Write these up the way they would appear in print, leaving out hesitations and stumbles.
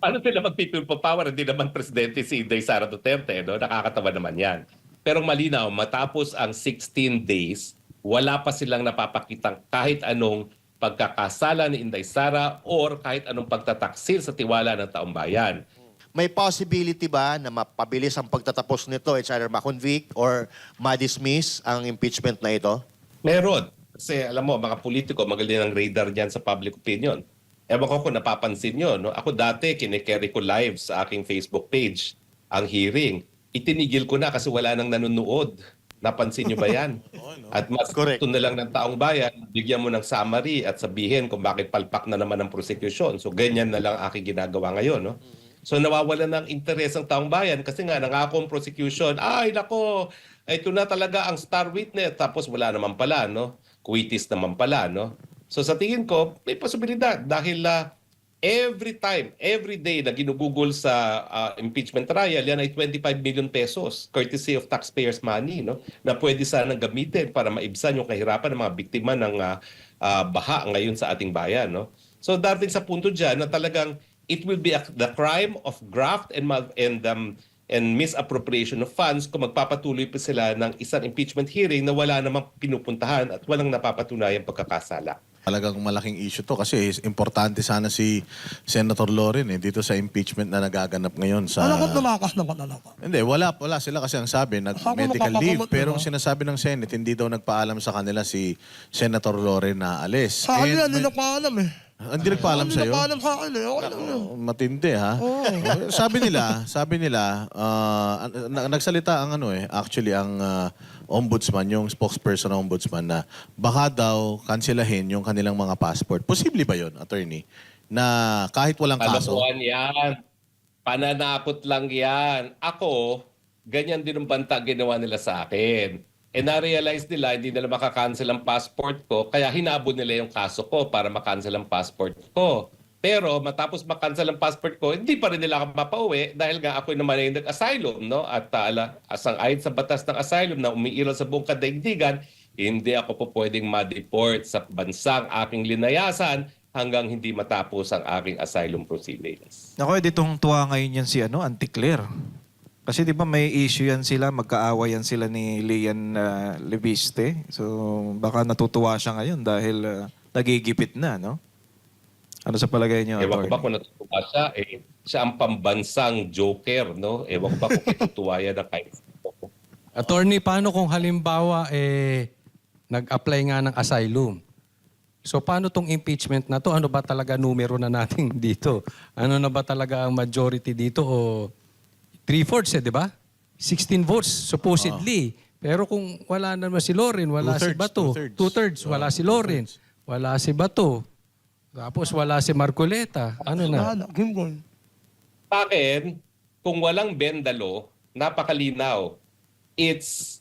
Paano sila mag-people power? Hindi naman presidente si Inday Sara Duterte, no? Nakakatawa naman yan. Pero malinaw, matapos ang 16 days, wala pa silang napapakitang kahit anong pagkakasala ni Inday Sara or kahit anong pagtataksil sa tiwala ng taong bayan. May possibility ba na mapabilis ang pagtatapos nito? It's either ma-convict or ma-dismiss ang impeachment na ito? Meron. Kasi alam mo, mga politiko, magaling ang radar dyan sa public opinion. Ewan ko kung napapansin nyo. No? Ako dati, kinikerry ko live sa aking Facebook page ang hearing. Itinigil ko na kasi wala nang nanonood. Napansin nyo ba yan? At mas Correct. gusto na lang ng taong bayan, bigyan mo ng summary at sabihin kung bakit palpak na naman ang prosecution. So ganyan na lang aking ginagawa ngayon. No? So nawawala ng interes ang taong bayan kasi nga nangako ang prosecution, ay nako, ito na talaga ang star witness. Tapos wala naman pala, no? Kuitis naman pala, no? So sa tingin ko, may posibilidad dahil every time, every day na ginugugol sa impeachment trial, yan ay 25 million pesos courtesy of taxpayers' money, no? Na pwede sanang gamitin para maibsan yung kahirapan ng mga biktima ng baha ngayon sa ating bayan, no? So darating sa punto dyan na talagang it will be the crime of graft and misappropriation of funds kung magpapatuloy pa sila ng isang impeachment hearing na wala namang pinupuntahan at walang napapatunayang pagkakasala. Talagang malaking issue to kasi importante sana si Senator Loren dito sa impeachment na nagaganap ngayon sa... Alam ko tumakas naman alam ko. Hindi, wala sila kasi ang sabi, nag-medical leave. Pero ang sinasabi ng Senate, hindi daw nagpaalam sa kanila si Senator Loren na alis. Sa akin yan, hindi nagpaalam eh. Hindi nagpaalam Hindi sa'yo? nagpaalam sa akin eh. Okay lang yun. Matindi ha. Sabi nila, nagsalita ang actually ang ombudsman, yung spokesperson ng ombudsman na baka daw kanselahin yung kanilang mga passport. Posible ba 'yon, attorney? Na kahit walang kaso. Kalokohan yan. Pananakot lang yan. Ako, ganyan din ang banta ginawa nila sa akin. Na-realize nila, hindi nila makakancel ang passport ko, kaya hinabol nila yung kaso ko para makancel ang passport ko. Pero matapos makancel ang passport ko, hindi pa rin nila ako mapauwi dahil nga ako naman ay nag-asylum. No? At asang-ayon sa batas ng asylum na umiiral sa buong kadaigdigan, hindi ako po pwedeng ma-deport sa bansang aking linayasan hanggang hindi matapos ang aking asylum proceedings. Ako, ditong tuwa ngayon yan si Auntie Claire. Kasi di ba may issue yan sila, magkaaway yan sila ni Lian Leviste. So baka natutuwa siya ngayon dahil nagigipit na, no? Ano sa palagay niyo? Ewan ko ba kung natutuwa siya, siya ang pambansang joker, no? Ewan ko ba kung itutuwa yan na kahit. Attorney, paano kung halimbawa nag-apply nga ng asylum? So paano tong impeachment na to? Ano ba talaga numero na natin dito? Ano na ba talaga ang majority dito o 3/4 di ba? 16 votes supposedly. Pero kung wala naman si Loren, wala si Bato. 2/3 wala si Loren, wala si Bato. Tapos wala si Marcoleta. Ano na? Sa akin, kung walang bendalo, napakalinaw. It's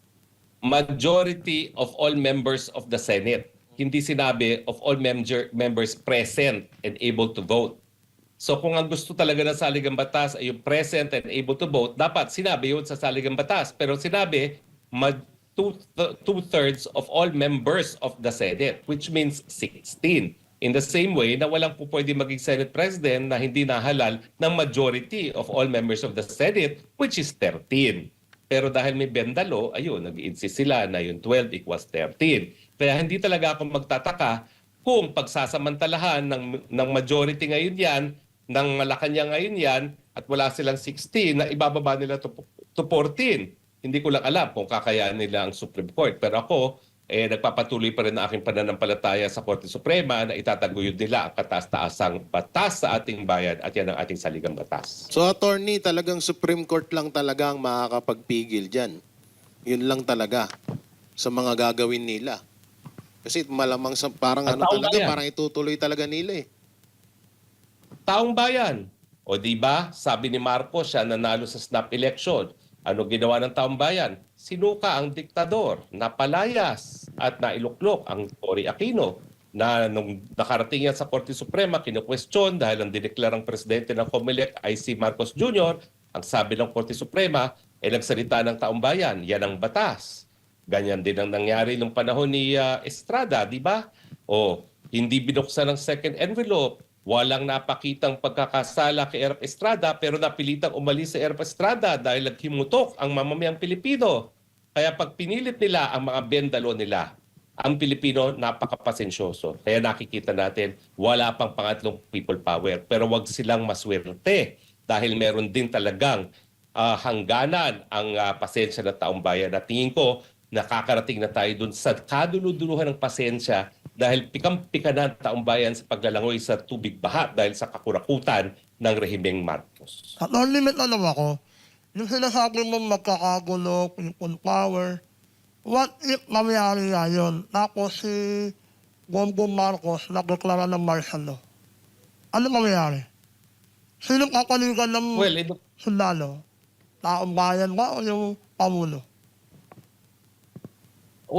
majority of all members of the Senate. Hindi sinabi of all members present and able to vote. So kung ang gusto talaga ng saligang batas ay yung present and able to vote, dapat sinabi yun sa saligang batas. Pero sinabi, two-thirds of all members of the Senate, which means 16. In the same way na walang po pwede maging Senate President na hindi nahalal ng majority of all members of the Senate, which is 13. Pero dahil may bendalo, ayun, nag-insist sila na yung 12 equals 13. Kaya hindi talaga ako magtataka kung pagsasamantalahan ng majority ngayon yan, ng Malacanang ngayon yan, at wala silang 16, na ibababa nila to 14. Hindi ko lang alam kung kakayaan nila ang Supreme Court. Pero ako, nagpapatuloy pa rin ang aking pananampalataya sa Korte Suprema na itataguyod nila ang kataas-taasang batas sa ating bayan at yan ang ating saligang batas. So attorney, talagang Supreme Court lang talaga ang makakapagpigil dyan. Yun lang talaga sa mga gagawin nila. Kasi malamang parang parang itutuloy talaga nila eh. Taong bayan. O di ba, sabi ni Marcos, siya nanalo sa snap election. Ano ginawa ng taong bayan? Sinuka ang diktador, napalayas at nailuklok ang Cory Aquino na nung nakarating yan sa Korte Suprema, kinukwestiyon dahil ang dineklarang presidente ng COMELEC ay si Marcos Jr. Ang sabi ng Korte Suprema ay nagsalita ng taong bayan, yan ang batas. Ganyan din ang nangyari nung panahon ni Estrada, di ba? O hindi binuksan ng second envelope, Walang napakitang pagkakasala kay Erap Estrada pero napilitang umalis sa Erap Estrada dahil naghimutok ang mamamayang Pilipino. Kaya pag pinilit nila ang mga bendalo nila, ang Pilipino napakapasensyoso. Kaya nakikita natin wala pang pangatlong people power. Pero wag silang maswerte dahil meron din talagang hangganan ang pasensya ng taong bayan. At tingin ko, nakakarating na tayo dun sa kaduluduluhan ng pasensya dahil pikam-pika na ang taong bayan sa paglalangoy sa tubig baha dahil sa kakurakutan ng rehimeng Marcos. At no limit na naman ako, yung sinasabi mo magkakagulo, people power, what if mamayari nga yun? Tapos si Bongbong Marcos nagdeklara ng martial law. Ano mamayari? Sino kakaligan ng Well, ito, sundalo? Taong bayan ba o yung pamulo?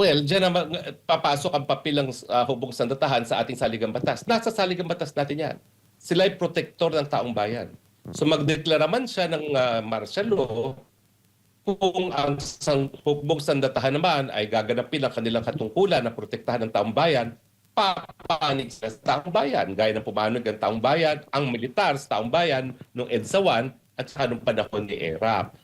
dyan naman papasok ang papel ng hubog sandatahan sa ating saligang batas. Nasa saligang batas natin yan. Sila ay protector ng taong bayan. So magdeklara man siya ng martial law, kung ang hubog sandatahan naman ay gaganapin ang kanilang katungkulan na protektahan ng taong bayan, papanig sa taong bayan. Gaya ng pumanog ng taong bayan, ang militar sa taong bayan noong EDSA 1 at saka noong panahon ni ERAP.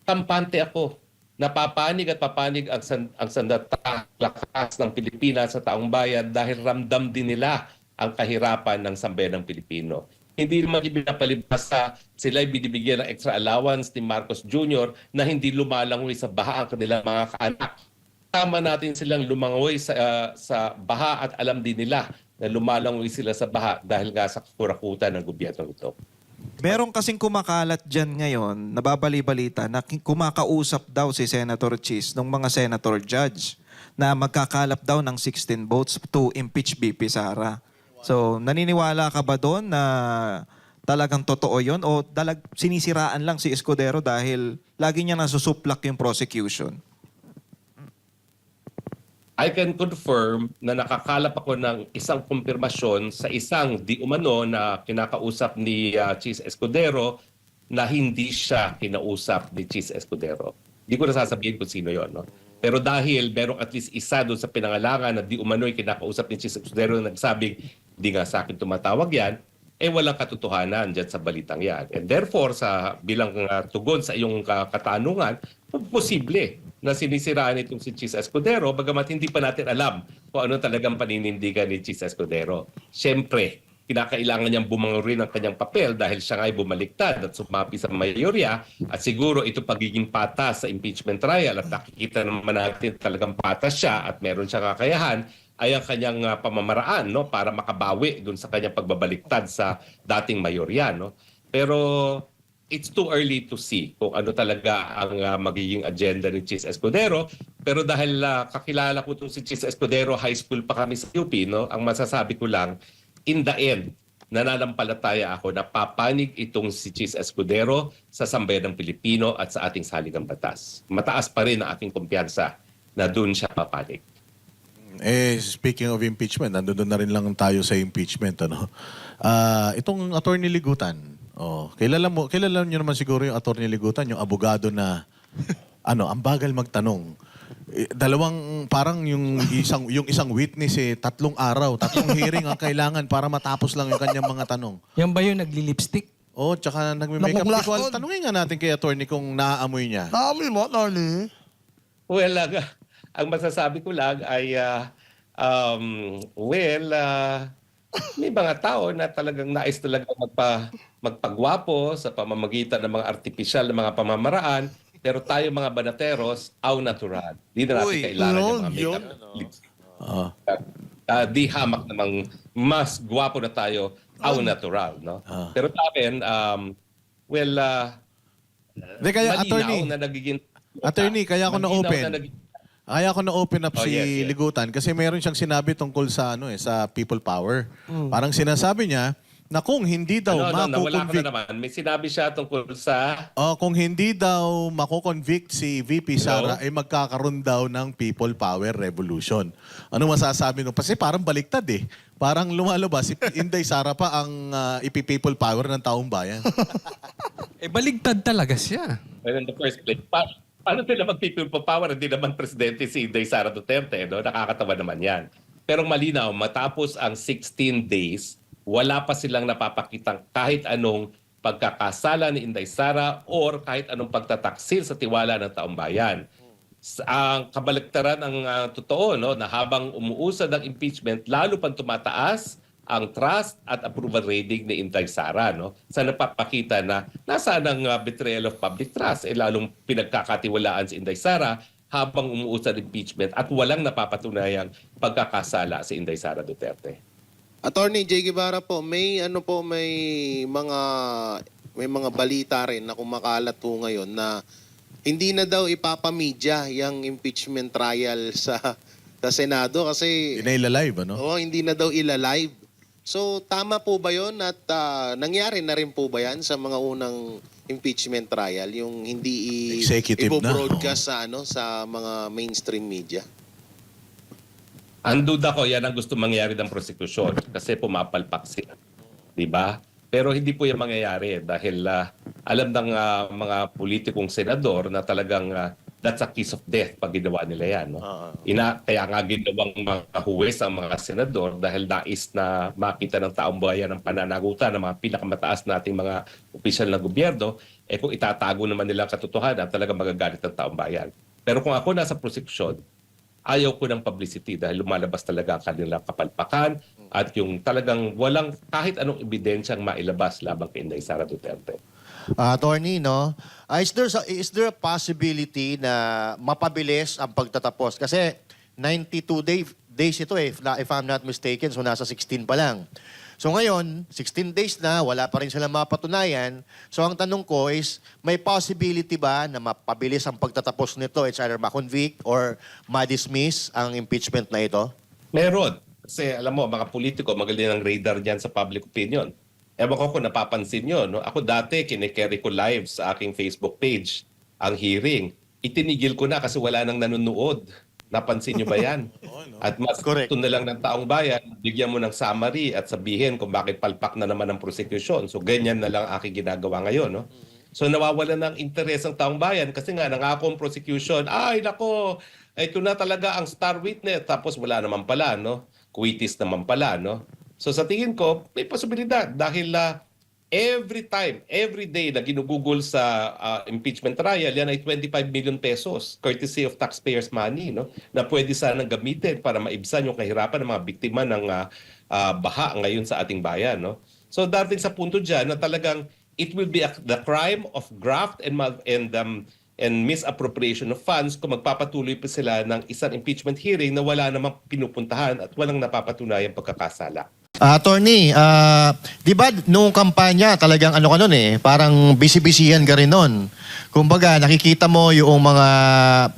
Kampante ako. Napapanig at papanig ang sandatang lakas ng Pilipinas sa taong bayan dahil ramdam din nila ang kahirapan ng sambayanang Pilipino. Hindi naman ibinapalibas sa sila'y binibigyan ng extra allowance ni Marcos Jr. na hindi lumalangoy sa baha ang kanilang mga kaanak. Tama natin silang lumangoy sa baha at alam din nila na lumalangoy sila sa baha dahil nga sa kakurakutan ng gobyerno ito. Meron kasing kumakalat dyan ngayon, nababali-balita, na kumakausap daw si Senator Chis ng mga senator judge na magkakalap daw ng 16 votes to impeach VP Sara. So, naniniwala ka ba doon na talagang totoo yon o sinisiraan lang si Escudero dahil lagi niya nasusuplak yung prosecution? I can confirm na nakakalap ako ng isang kumpirmasyon sa isang di umano na kinakausap ni Chis Escudero na hindi siya kinausap ni Chis Escudero. Hindi ko na sasabihin kung sino yon, no? Pero dahil merong at least isa doon sa pinangalangan na di umano'y kinakausap ni Chis Escudero na nagsabing, hindi nga sa akin tumatawag yan, walang katotohanan dyan sa balitang yan. And therefore, bilang tugon sa iyong katanungan, posible na sinisiraan itong si Chis Escudero, bagamat hindi pa natin alam kung ano talagang paninindigan ni Chis Escudero. Siyempre, kinakailangan niyang bumangon ng kanyang papel dahil siya nga'y bumaliktad at sumapi sa mayorya at siguro ito pagiging patas sa impeachment trial at nakikita naman natin talagang patas siya at meron siyang kakayahan ay ang kanyang pamamaraan, no, para makabawi dun sa kanyang pagbabaliktad sa dating mayorya, no. Pero it's too early to see kung ano talaga ang magiging agenda ni Chis Escudero. Pero dahil kakilala ko itong si Chis Escudero, high school pa kami sa UP, no, ang masasabi ko lang, in the end, nananampalataya ako na papanig itong si Chis Escudero sa sambayanang Pilipino at sa ating saligang batas. Mataas pa rin ang aking kumpiyansa na doon siya papanig. Speaking of impeachment, nandun na rin lang tayo sa impeachment, ano. Itong Attorney Ligutan, kilala niyo naman siguro yung Attorney Ligutan, yung abogado na ang bagal magtanong. Dalawang parang yung isang witness 3 araw, 3 hearing ang kailangan para matapos lang yung kanyang mga tanong. Yan ba yung nagli-lipstick? Tsaka nagme-makeup. Nakuglass on. Tanungin nga natin kay attorney kung naaamoy niya. Naamoy mo, Tony? Well, ang masasabi ko lang ay, may mga tao na talagang nais talaga magpagwapo sa pamamagitan ng mga artipisyal na mga pamamaraan, pero tayo mga banateros, au natural. Di na natin kailangan yung mga makeup. Di hamak namang mas gwapo na tayo, au natural. No? Pero sa akin, Kaya malinaw attorney, na nagiging... Attorney, kaya ako na-open up Oh, si yes. Ligutan kasi meron siyang sinabi tungkol sa sa people power. Parang sinasabi niya na kung hindi daw nawala ka na makukonvict, naman. May sinabi siya tungkol sa... kung hindi daw makukonvict si VP Sara ay magkakaroon daw ng people power revolution. Ano masasabi nung? Kasi parang baliktad eh. Parang lumalabas si Inday Sara pa ang ipi-people power ng taong bayan. Baligtad talaga siya. Well, in the first place, paano sila mag-people power? Hindi naman presidente si Inday Sara Duterte. No? Nakakatawa naman yan. Pero malinaw, matapos ang 16 days wala pa silang napapakitang kahit anong pagkakasala ni Inday Sara or kahit anong pagtataksil sa tiwala ng taong bayan. Ang kabaligtaran ang totoo, no, na habang umuusad ang impeachment, lalo pang tumataas ang trust at approval rating ni Inday Sara, no, sa napapakita na nasaan ang betrayal of public trust, lalong pinagkakatiwalaan si Inday Sara habang umuusad ang impeachment at walang napapatunayang pagkakasala si Inday Sara Duterte. Attorney J. Guevara po, may mga balita rin na kumakalat po ngayon na hindi na daw ipapamedya yung impeachment trial sa Senado kasi Hindi na ilalive, ano? hindi na daw ilalive. So tama po ba 'yon at nangyari na rin po ba 'yan sa mga unang impeachment trial yung hindi Executive na, ipo-broadcast sa mga mainstream media? Ang duda ko, yan ang gusto mangyari ng prosecution kasi pumapalpak sila. Diba? Pero hindi po yan mangyayari dahil alam ng mga politikong senador na talagang that's a kiss of death pag ginawa nila yan. No? Kaya nga ginawang mga huwes ang mga senador dahil nais na makita ng taong bayan ang pananagutan ng mga pinakamataas nating mga opisyal ng gobyerno, kung itatago naman nila ang katotohanan, talagang magagalit ng taong bayan. Pero kung ako nasa prosecution, ayaw ko ng publicity dahil lumalabas talaga ang kanilang kapalpakan at yung talagang walang kahit anong ebidensyang mailabas laban kay Inday Sara Duterte. Attorney, no? Is there a possibility na mapabilis ang pagtatapos? Kasi 92 days ito if I'm not mistaken, so nasa 16 pa lang. So ngayon, 16 days na, wala pa rin silang mapatunayan. So ang tanong ko is, may possibility ba na mapabilis ang pagtatapos nito? It's either ma-convict or ma-dismiss ang impeachment na ito? Meron. Kasi alam mo, mga politiko, magaling ang radar dyan sa public opinion. Ewan ko kung napapansin nyo. No? Ako dati, kinikerry ko live sa aking Facebook page ang hearing. Itinigil ko na kasi wala nang nanonood. Napansin nyo ba yan? At mas gusto na lang ng taong bayan, bigyan mo ng summary at sabihin kung bakit palpak na naman ang prosecution. So ganyan na lang aking ginagawa ngayon. No? So nawawala ng interes ang taong bayan kasi nga nangako ang prosecution, ay nako, ito na talaga ang star witness. Tapos wala naman pala, no? Kuitis naman pala, no? So sa tingin ko, may posibilidad dahil every time, every day na ginugugol sa impeachment trial, yan ay 25 million pesos courtesy of taxpayers' money, no? Na pwede sanang gamitin para maibsan yung kahirapan ng mga biktima ng baha ngayon sa ating bayan, no? So darating sa punto dyan na talagang it will be the crime of graft and misappropriation of funds kung magpapatuloy pa sila ng isang impeachment hearing na wala namang pinupuntahan at walang napapatunayang pagkakasala. Attorney, di ba noong kampanya talagang ano ka nun parang busy-busyhan ka rin nun. Kumbaga, nakikita mo yung mga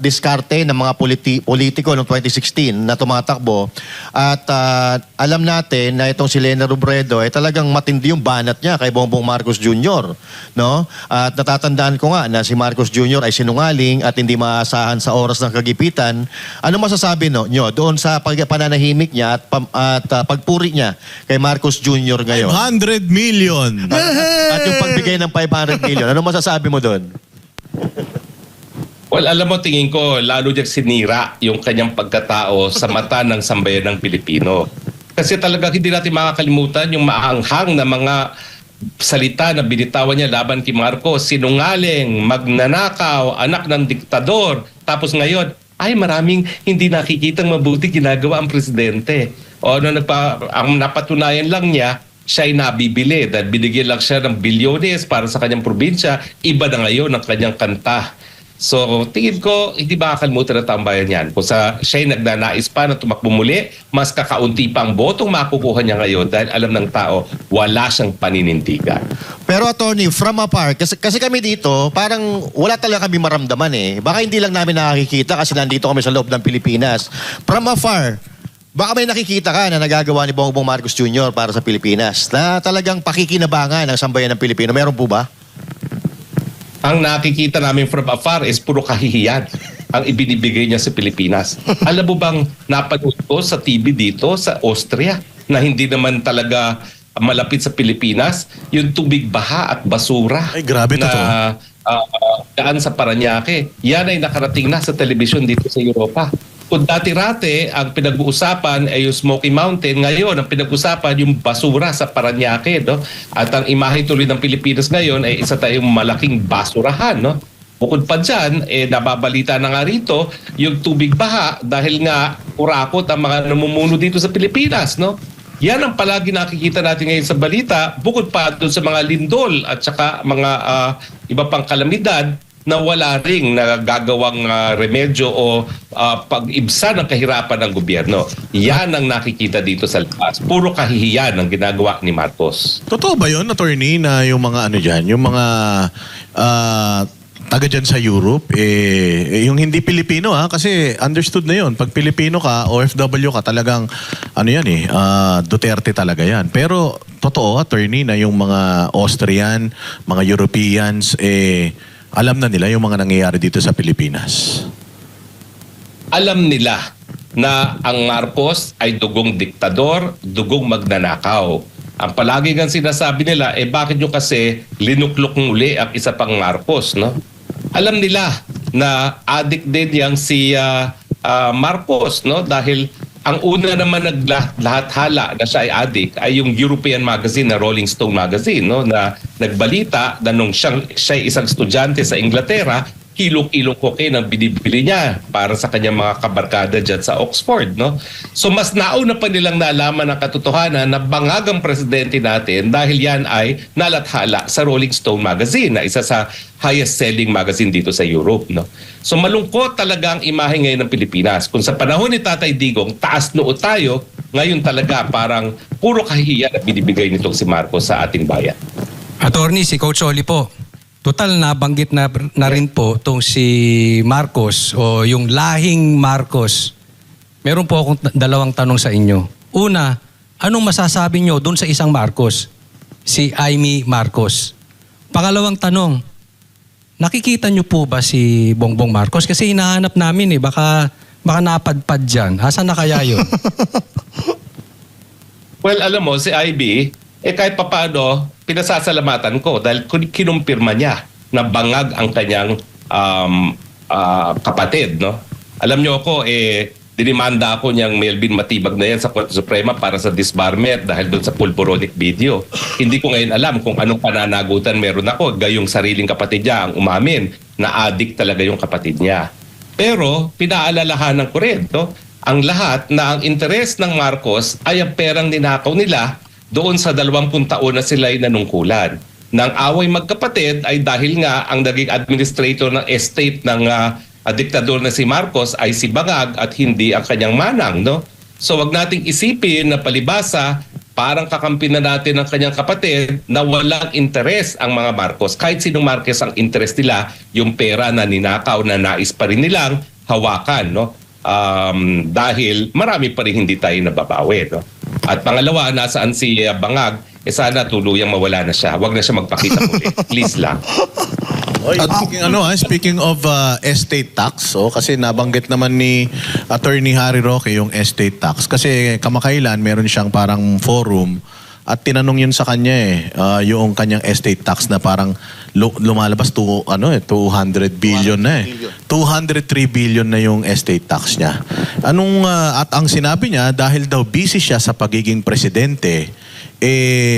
diskarte ng mga politiko noong 2016 na tumatakbo at alam natin na itong si Lena Robredo ay talagang matindi yung banat niya kay Bongbong Marcos Jr. No? At natatandaan ko nga na si Marcos Jr. ay sinungaling at hindi maasahan sa oras ng kagipitan. Ano masasabi nyo doon sa pananahimik niya at pagpuri niya kay Marcos Jr. ngayon? 500 million! At yung pagbigay ng 500 million. Ano masasabi mo doon? Well, alam mo, tingin ko, lalo diyang sinira yung kanyang pagkatao sa mata ng sambayan ng Pilipino. Kasi talaga hindi natin makakalimutan yung maanghang na mga salita na binitawan niya laban kay Marcos. Sinungaling, magnanakaw, anak ng diktador. Tapos ngayon, ay maraming hindi nakikitang mabuti ginagawa ang presidente. O ang napatunayan lang niya, siya ay nabibili dahil binigyan lang siya ng bilyones para sa kanyang probinsya. Iba na ngayon ang kanyang kanta. So, tingin ko, hindi makakalimutan ng tambayan yan. Kung siya ay nagnanais pa na tumakbo muli, mas kakaunti pa ang botong makukuha niya ngayon dahil alam ng tao, wala siyang paninindigan. Pero attorney, from afar, kasi kami dito, parang wala talaga kami maramdaman Baka hindi lang namin nakikita kasi nandito kami sa loob ng Pilipinas. From afar, baka may nakikita ka na nagagawa ni Bongbong Marcos Jr. para sa Pilipinas na talagang pakikinabangan ng sambayan ng Pilipino. Meron po ba? Ang nakikita namin from afar is puro kahihiyan ang ibinibigay niya sa Pilipinas. Alam mo bang napanood ko sa TV dito sa Austria na hindi naman talaga malapit sa Pilipinas, yung tubig baha at basura Ay, grabe na totoo. daan sa Parañaque. Yan ay nakarating na sa telebisyon dito sa Europa. Kung dati-rate ang pinag-uusapan ay yung Smoky Mountain, ngayon ang pinag-uusapan yung basura sa Parañaque, no? At ang imahe tuloy ng Pilipinas ngayon ay isa tayong malaking basurahan, no? Bukod pa dyan, nababalita na nga rito yung tubig baha dahil nga kurakot ang mga namumuno dito sa Pilipinas, no? Yan ang palagi nakikita natin ngayon sa balita, bukod pa doon sa mga lindol at saka mga iba pang kalamidad na wala ring nagagawang remedyo o pag-ibsa ng kahirapan ng gobyerno. Yan ang nakikita dito sa labas. Puro kahihiyan ang ginagawa ni Marcos. Totoo ba yun, attorney, na yung mga ano dyan, yung mga taga dyan sa Europe, yung hindi Pilipino kasi understood na yun. Pag Pilipino ka, OFW ka, talagang ano yan Duterte talaga yan. Pero totoo, attorney, na yung mga Austrian, mga Europeans, alam na nila yung mga nangyayari dito sa Pilipinas. Alam nila na ang Marcos ay dugong diktador, dugong magnanakaw. Ang palagi nga sinasabi nila, bakit nyo kasi linuklok muli ang isa pang Marcos, no? Alam nila na addict din yang si Marcos, no? Dahil ang una naman naglahat-hala na siya ay addict ay yung European magazine na Rolling Stone magazine, no? Na nagbalita na nung siya isang estudyante sa Inglaterra, kilo-kilong cocaine ang binibili niya para sa kanyang mga kabarkada dyan sa Oxford, no? So mas nauna pa nilang nalaman ang katotohanan na bangag ang presidente natin dahil yan ay nalathala sa Rolling Stone magazine na isa sa highest selling magazine dito sa Europe, no? So malungkot talaga ang imahe ngayon ng Pilipinas. Kung sa panahon ni Tatay Digong, taas noo tayo, ngayon talaga parang puro kahihiyan na binibigay nitong si Marcos sa ating bayan. Attorney, si Coach Oli po. Total nabanggit na rin po itong si Marcos o yung lahing Marcos. Meron po akong dalawang tanong sa inyo. Una, anong masasabi nyo dun sa isang Marcos? Si Amy Marcos. Pangalawang tanong, nakikita nyo po ba si Bongbong Marcos? Kasi hinahanap namin baka napadpad dyan. Asan na kaya yun? Well, alam mo, si IB, kahit papaano, pinasasalamatan ko dahil kinumpirma niya na bangag ang kanyang kapatid, no? Alam niyo ako, dinimanda ako niyang Melvin Matibag na yan sa Korte Suprema para sa disbarment dahil doon sa pulboronic video. Hindi ko ngayon alam kung anong pananagutan meron ako. Gayong sariling kapatid niya ang umamin na addict talaga yung kapatid niya. Pero pinaalalahanan ko rin, no? Ang lahat na ang interes ng Marcos ay ang perang ninakaw nila doon sa 20 taon na sila ay nanungkulan. Nang away magkapatid ay dahil nga ang naging administrator ng estate ng diktador na si Marcos ay si Bangag at hindi ang kanyang manang, no? So wag nating isipin na palibasa parang kakampi na natin ang kanyang kapatid na walang interes ang mga Marcos. Kahit sinong Marcos ang interes nila, yung pera na ninakaw na nais pa rin nilang hawakan, no? Dahil marami pa rin hindi tayo nababawi, no? At pangalawa, nasaan si Bangag, sana tuluyang mawala na siya. Huwag na siya magpakita muli. Please lang. Speaking of estate tax, kasi nabanggit naman ni Attorney Harry Roque yung estate tax. Kasi kamakailan meron siyang parang forum at tinanong yun sa kanya yung kanyang estate tax na parang lumalabas to 200 billion na 203 billion na yung estate tax niya. At ang sinabi niya dahil daw busy siya sa pagiging presidente,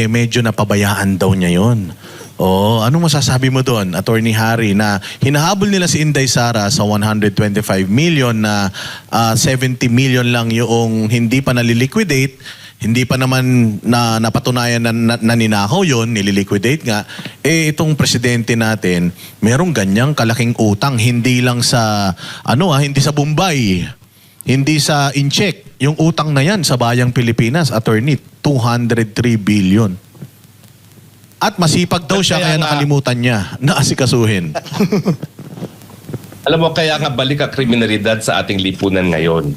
medyo napabayaan daw niya yun. Anong masasabi mo doon, Attorney Harry, na hinahabol nila si Inday Sara sa 125 million na 70 million lang yung hindi pa naliliquidate, hindi pa naman na napatunayan na ninakaw yun, nililiquidate nga. Itong presidente natin, merong ganyang kalaking utang, hindi lang sa, hindi sa Bombay, hindi sa Incheck. Yung utang na yan sa bayang Pilipinas, Attorney, 203 billion. At masipag daw siya, kaya nakalimutan niya na asikasuhin. Alam mo, kaya nga balik ang kriminalidad sa ating lipunan ngayon.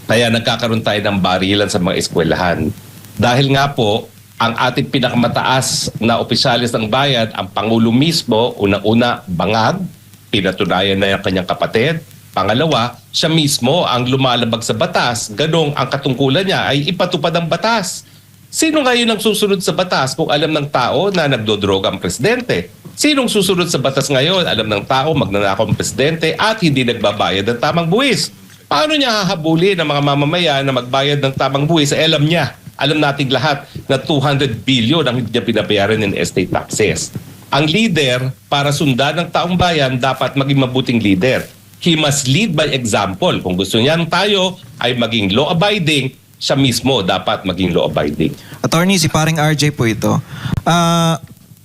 Kaya nagkakaroon tayo ng barilan sa mga eskwelahan. Dahil nga po, ang ating pinakamataas na opisyalis ng bayan, ang Pangulo mismo, unang-una, Bangag, pinatunayan na yung kanyang kapatid. Pangalawa, siya mismo ang lumalabag sa batas. Ganong ang katungkulan niya ay ipatupad ang batas. Sino ngayon ang susunod sa batas kung alam ng tao na nagdodroga ang presidente? Sinong susunod sa batas ngayon? Alam ng tao, magnanakaw ang presidente at hindi nagbabayad ng tamang buwis. Paano niya hahabulin ng mga mamamayan na magbayad ng tamang buwis? Alam niya, alam nating lahat na 200 billion ang hindi niya binabayaran in estate taxes. Ang leader, para sundan ng taong bayan, dapat maging mabuting leader. He must lead by example. Kung gusto niya tayo ay maging law-abiding, siya mismo dapat maging law-abiding. Attorney, si paring RJ po ito.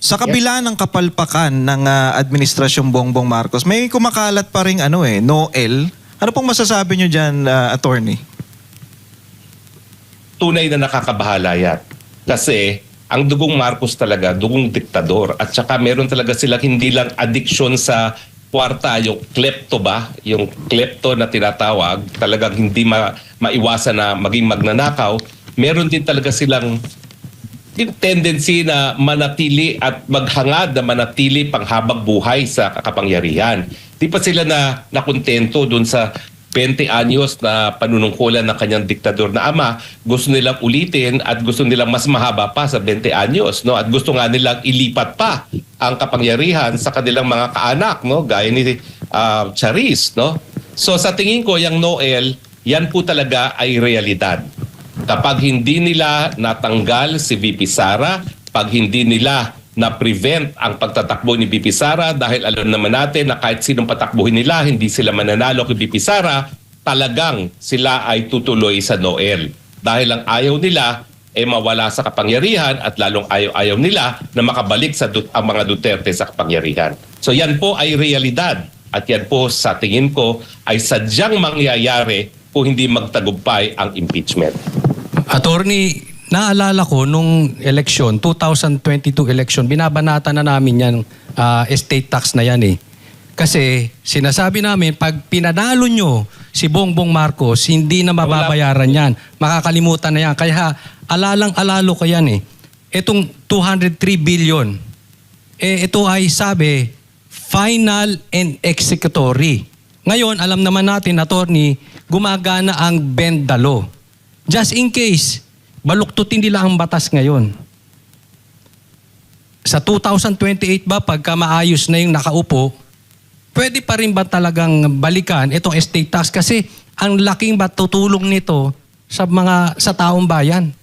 Sa kabila ng kapalpakan ng administrasyong Bongbong Marcos, may kumakalat pa rin Noel. Ano pong masasabi nyo dyan, attorney? Tunay na nakakabahala yan. Kasi ang dugong Marcos talaga, dugong diktador. At saka meron talaga silang hindi lang addiction sa kwarta, yung klepto ba? Yung klepto na tinatawag, talagang hindi maiwasan na maging magnanakaw. Meron din talaga silang yung tendency na manatili at maghangad na manatili panghabang buhay sa kapangyarihan. Di pa sila nakontento dun sa 20 anyos na panunungkulan ng kanyang diktador na ama. Gusto nilang ulitin at gusto nilang mas mahaba pa sa 20 anyos. No? At gusto nga nilang ilipat pa ang kapangyarihan sa kanilang mga kaanak, no? Gaya ni Charis. No? So sa tingin ko, yung Noel, yan po talaga ay realidad. Kapag hindi nila natanggal si VP Sara, pag hindi nila na-prevent ang pagtatakbo ni VP Sara, dahil alam naman natin na kahit sinong patakbuhin nila, hindi sila mananalo kay VP Sara, talagang sila ay tutuloy sa Noel. Dahil ang ayaw nila mawala sa kapangyarihan at lalong ayaw nila na makabalik ang mga Duterte sa kapangyarihan. So yan po ay realidad at yan po sa tingin ko ay sadyang mangyayari kung hindi magtagumpay ang impeachment. Attorney, naalala ko nung election, 2022 election, binabanata na namin yan, estate tax na yan eh. Kasi sinasabi namin, pag pinanalo nyo si Bongbong Marcos, hindi na mababayaran yan. Makakalimutan na yan. Kaya alalang-alalo ko yan eh. Itong 203 billion, ito ay sabi, final and executory. Ngayon, alam naman natin, attorney, gumagana ang bend the law. Just in case, baluktutin nila ang batas ngayon. Sa 2028 ba, pagka maayos na yung nakaupo, pwede pa rin ba talagang balikan itong estate tax? Kasi ang laking tutulong nito sa taong bayan.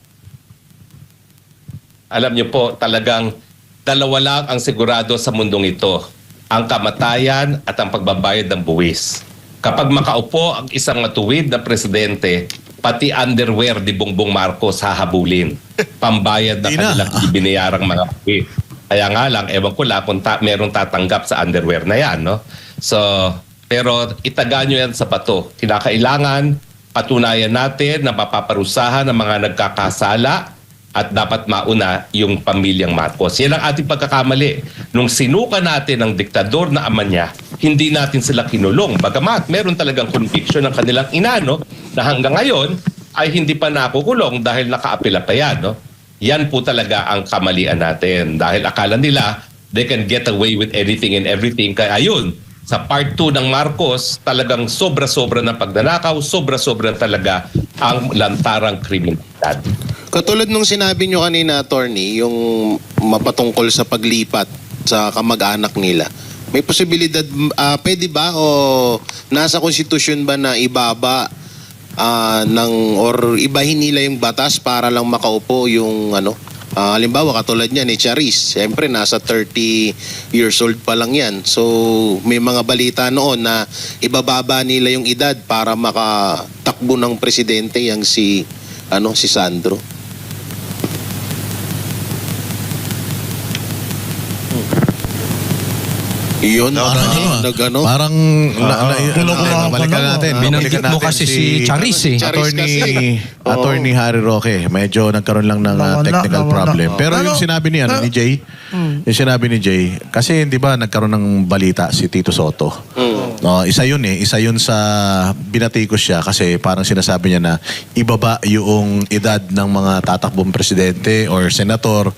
Alam niyo po, talagang dalawa lang ang sigurado sa mundong ito. Ang kamatayan at ang pagbabayad ng buwis. Kapag makaupo ang isang matuwid na presidente, pati underwear ni Bongbong Marcos hahabulin. Pambayad na kanilang binayarang mga buwis. Kaya nga lang, ewan ko lang kung merong tatanggap sa underwear na yan. No? So, pero itaga nyo yan sa bato. Kinakailangan patunayan natin na mapaparusahan ng mga nagkakasala at dapat mauna yung pamilyang Marcos. Yan ang ating pagkakamali. Nung sinuka natin ang diktador na ama niya, hindi natin sila kinulong. Bagamat meron talagang conviction ng kanilang ina, no? Na hanggang ngayon ay hindi pa nakukulong dahil nakaapela pa yan. No? Yan po talaga ang kamalian natin. Dahil akala nila they can get away with anything and everything. Kaya ayun, sa part 2 ng Marcos, talagang sobra-sobra ng pagnanakaw, sobra-sobra talaga ang lantarang kriminalidad. Katulad nung sinabi nyo kanina, attorney, yung mapatungkol sa paglipat sa kamag-anak nila. May posibilidad, pwede ba o nasa konstitusyon ba na ibaba or ibahin nila yung batas para lang makaupo yung halimbawa katulad niya ni Charis, siyempre nasa 30 years old pa lang yan. So may mga balita noon na ibababa nila yung edad para makatakbo ng presidente yang si Sandro. Iyon, Parang balikan natin. Binanggit mo kasi si Charis eh. Attorney Harry Roque, medyo nagkaroon lang ng technical problem. Pero yung sinabi ni Jay, yung sinabi ni Jay, kasi di ba nagkaroon ng balita si Tito Soto. No, isa yun sa binatikos siya kasi parang sinasabi niya na ibaba yung edad ng mga tatakbong presidente or senator.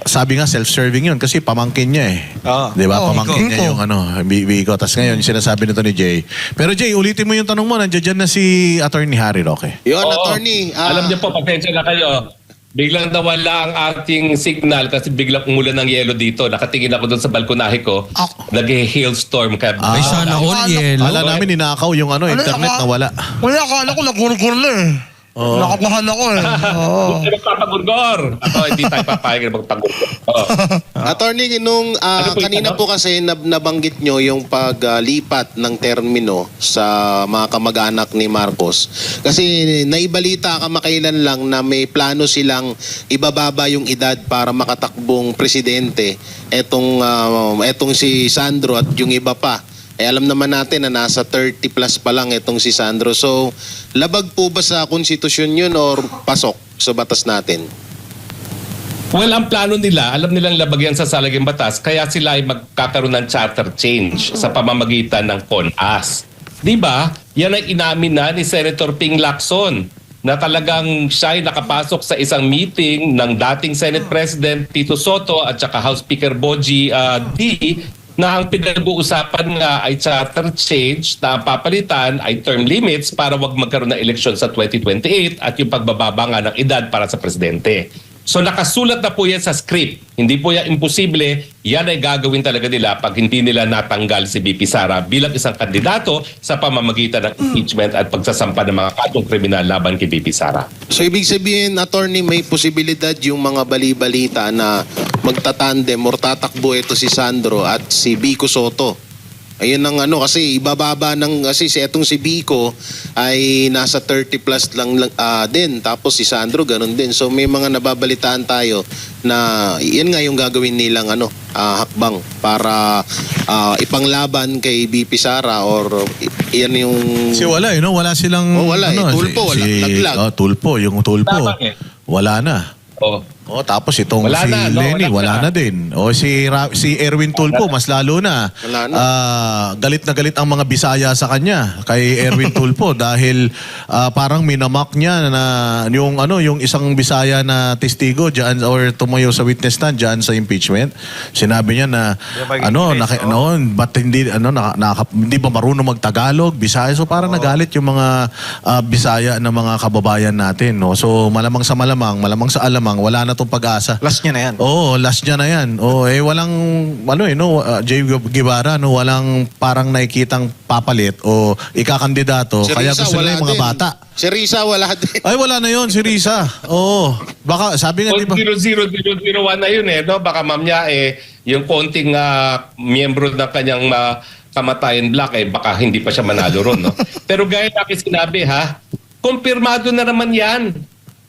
Sabi nga self-serving yun kasi pamangkin niya eh. Di ba? Pamangkin niya yung Biko. Tapos ngayon, sinasabi nito ni Jay. Pero Jay, ulitin mo yung tanong mo. Nandiyan na si Attorney Harry Roque. Yun, attorney. Alam niyo po, pasensya na kayo. Biglang nawala ang ating signal kasi biglang umulan ng yelo dito. Nakatingin ako doon sa balkonahe ko. Nag-hailstorm. Kaya Ay, sana all yellow. Kala namin ninakaw yung internet na wala. Kuya, akala ko nagurgur na eh. Nakabahan ako eh. Oo. Hindi magpapagurgor. Ako, hindi tayo papayag na magpagurgor. Oo. Attorney, nung Ano po yung kanina tanong? po kasi nabanggit nyo yung paglipat ng termino sa mga kamag-anak ni Marcos. Kasi naibalita kamakailan lang na may plano silang ibababa yung edad para makatakbong presidente. Etong si Sandro at yung iba pa. Alam naman natin na nasa 30 plus pa lang itong si Sandro. So, labag po ba sa konstitusyon yun or pasok sa batas natin? Well, ang plano nila, alam nilang labagyan sa salaging batas, kaya sila ay magkakaroon ng charter change sa pamamagitan ng CONAS. Di ba? Yan ay inamin na ni Senator Ping Lacson na talagang siya ay nakapasok sa isang meeting ng dating Senate President Tito Soto at saka House Speaker Bogie D na ang pinag-uusapan nga ay charter change na ang papalitan ay term limits para wag magkaroon ng eleksyon sa 2028 at yung pagbababa nga ng edad para sa presidente. So nakasulat na po yan sa script. Hindi po yan imposible. Yan ay gagawin talaga nila pag hindi nila natanggal si BP Sara bilang isang kandidato sa pamamagitan ng impeachment at pagsasampa ng mga katong kriminal laban kay BP Sara. So ibig sabihin, attorney, may posibilidad yung mga bali-balita na magtatandem or tatakbo ito si Sandro at si Vico Soto. Ayun ang kasi ibababa kasi etong si Vico ay nasa 30 plus lang din. Tapos si Sandro ganun din. So may mga nababalitaan tayo na yan nga yung gagawin nilang hakbang para ipanglaban kay BP Sara or yan yung... Kasi wala no? Wala silang... wala tulpo, wala. Laglag. Tulpo, yung tulpo. Tabang Wala na. Oh. Tapos itong Wala si na, no? Lenny, Wala wala na din. Si Erwin Tulpo, mas lalo na. Wala na. Galit na galit ang mga Bisaya sa kanya kay Erwin Tulpo dahil parang minamak niya na yung isang Bisaya na testigo diyan or tumayo sa witness stand diyan sa impeachment. Sinabi niya na ba't hindi hindi ba marunong magtagalog, Bisaya? So parang nagalit yung mga Bisaya na mga kababayan natin, no. So malamang sa alamang wala na tong pag-asa. Last niya na yan. Last niya na yan. Walang, Jay Guevara, walang parang nakikitang papalit o ikakandidato. Si Kaya Risa, gusto nila wala yung mga din. bata. Si Risa, wala din. Ay, wala na yon si Risa. Baka, sabi nga, di ba? 00001 na yun no? Baka ma'am niya yung konting miyembro ng kanyang kamatayan black baka hindi pa siya manalo ron, no? Pero gaya na sinabi kumpirmado na naman yan.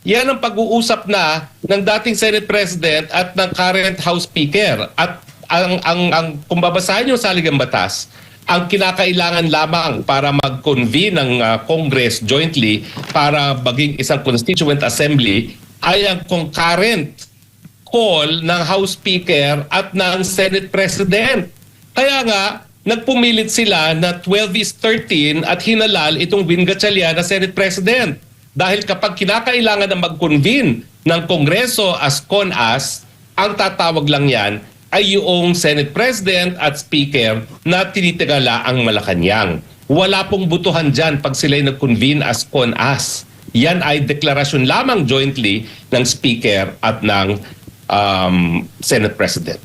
Yan ang pag-uusap na ng dating Senate President at ng current House Speaker. At kung babasahin yung saligang batas, ang kinakailangan lamang para mag-convene ng Congress jointly para maging isang Constituent Assembly ay ang concurrent call ng House Speaker at ng Senate President. Kaya nga, nagpumilit sila na 12-13 at hinalal itong Win Gatchalian na Senate President. Dahil kapag kinakailangan na mag-convene ng Kongreso as CONAS, ang tatawag lang yan ay yung Senate President at Speaker na tinitigala ang Malacanang. Wala pong butuhan dyan pag sila'y nag-convene as CONAS. Yan ay deklarasyon lamang jointly ng Speaker at ng Senate President.